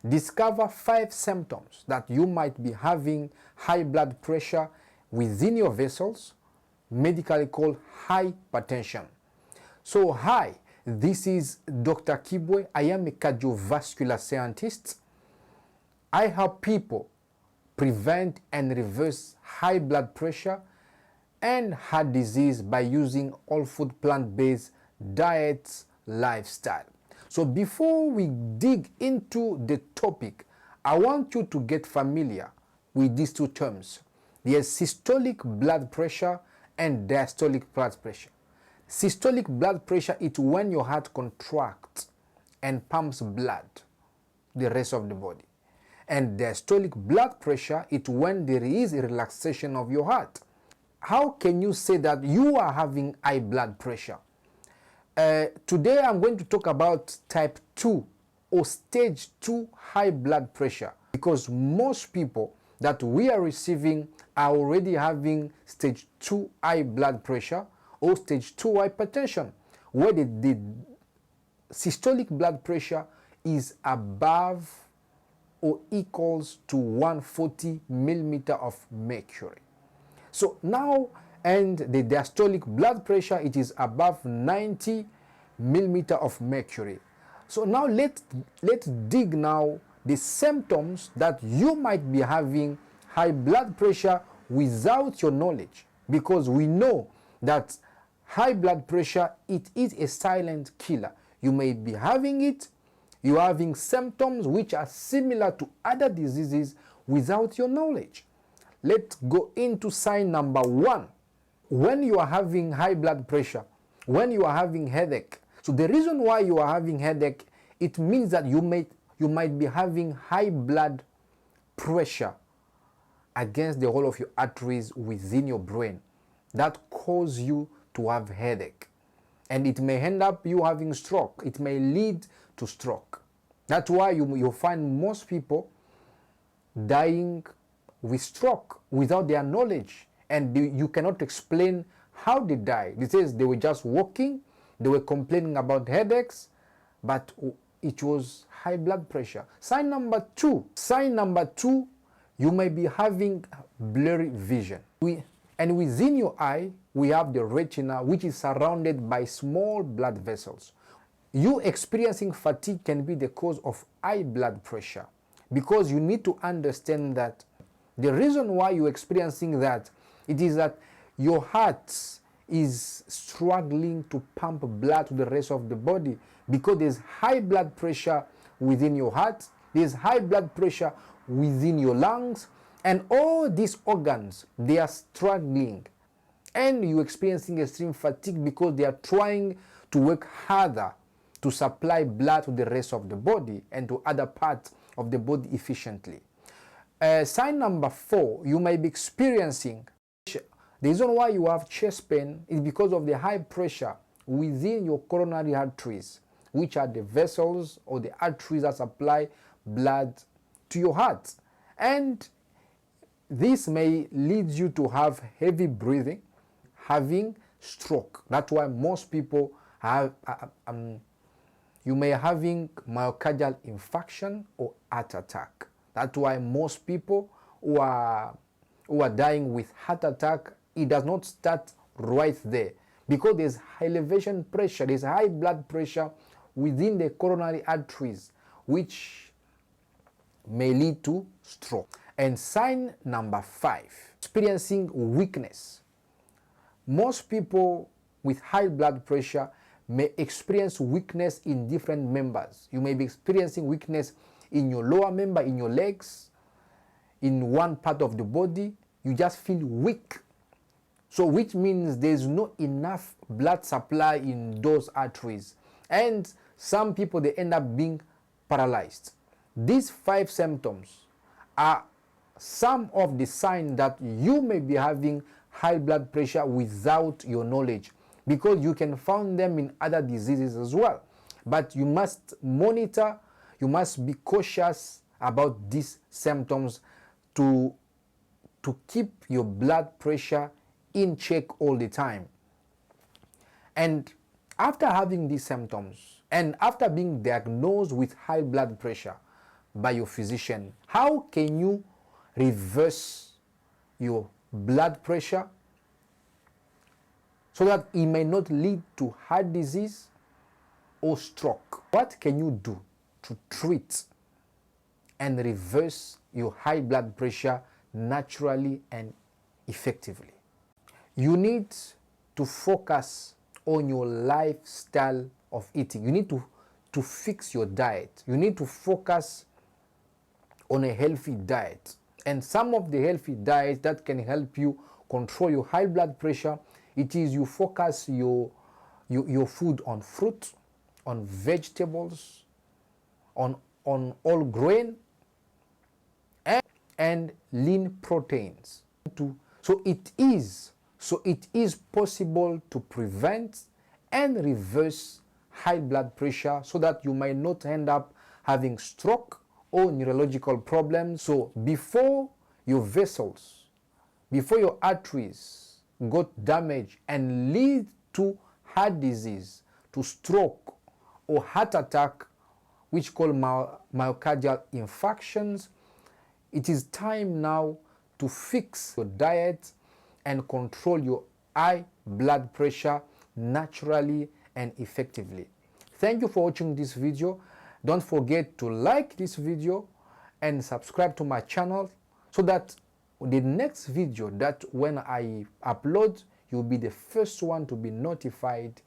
Discover 5 symptoms that you might be having high blood pressure within your vessels, medically called hypertension. So hi, this is Dr. Kibwe. I am a cardiovascular scientist. I help people prevent and reverse high blood pressure and heart disease by using whole food plant-based diets lifestyle. So before we dig into the topic, I want you to get familiar with these two terms. There's systolic blood pressure and diastolic blood pressure. Systolic blood pressure is when your heart contracts and pumps blood the rest of the body. And diastolic blood pressure is when there is a relaxation of your heart. How can you say that you are having high blood pressure? Today I'm going to talk about type 2 or stage 2 high blood pressure, because most people that we are receiving are already having stage 2 high blood pressure or stage 2 hypertension, where the systolic blood pressure is above or equals to 140 millimeter of mercury. So now, and the diastolic blood pressure, it is above 90 millimeter of mercury. So now let's dig now the symptoms that you might be having high blood pressure without your knowledge, because we know that high blood pressure, it is a silent killer. You may be having it, you are having symptoms which are similar to other diseases without your knowledge. Let's go into sign number 1. When you are having high blood pressure, when you are having headache. So the reason why you are having headache, it means that you might be having high blood pressure against the whole of your arteries within your brain. That cause you to have headache. And it may end up you having stroke. It may lead to stroke. That's why you find most people dying with stroke without their knowledge. And you cannot explain how they died. It says they were just walking, they were complaining about headaches, but it was high blood pressure. Sign number 2. Sign number 2, you may be having blurry vision. And within your eye, we have the retina, which is surrounded by small blood vessels. You experiencing fatigue can be the cause of high blood pressure, because you need to understand that the reason why you're experiencing that, it is that your heart is struggling to pump blood to the rest of the body, because there's high blood pressure within your heart, there's high blood pressure within your lungs, and all these organs, they are struggling. And you're experiencing extreme fatigue because they are trying to work harder to supply blood to the rest of the body and to other parts of the body efficiently. Sign number 4, you may be experiencing. The reason why you have chest pain is because of the high pressure within your coronary arteries, which are the vessels or the arteries that supply blood to your heart. And this may lead you to have heavy breathing, having stroke. That's why most people have, you may having myocardial infarction or heart attack. That's why most people who are dying with heart attack, it does not start right there, because there's elevation pressure, there's high blood pressure within the coronary arteries, which may lead to stroke. And sign number 5, experiencing weakness. Most people with high blood pressure may experience weakness in different members. You may be experiencing weakness in your lower member, in your legs, in one part of the body. You just feel weak. So which means there's not enough blood supply in those arteries. And some people, they end up being paralyzed. These 5 symptoms are some of the signs that you may be having high blood pressure without your knowledge, because you can find them in other diseases as well. But you must monitor, you must be cautious about these symptoms to keep your blood pressure in check all the time. And after having these symptoms and after being diagnosed with high blood pressure, by your physician. How can you reverse your blood pressure so that it may not lead to heart disease or stroke? What can you do to treat and reverse your high blood pressure naturally and effectively? You need to focus on your lifestyle of eating. You need to fix your diet. You need to focus on a healthy diet. And some of the healthy diets that can help you control your high blood pressure, it is you focus your food on fruit, on vegetables, on all grain, and lean proteins. So it is possible to prevent and reverse high blood pressure so that you might not end up having stroke or neurological problems. So before your vessels, before your arteries got damaged and lead to heart disease, to stroke or heart attack, which call myocardial infarctions, it is time now to fix your diet and control your high blood pressure naturally and effectively. Thank you for watching this video. Don't forget to like this video and subscribe to my channel so that the next video that when I upload, you'll be the first one to be notified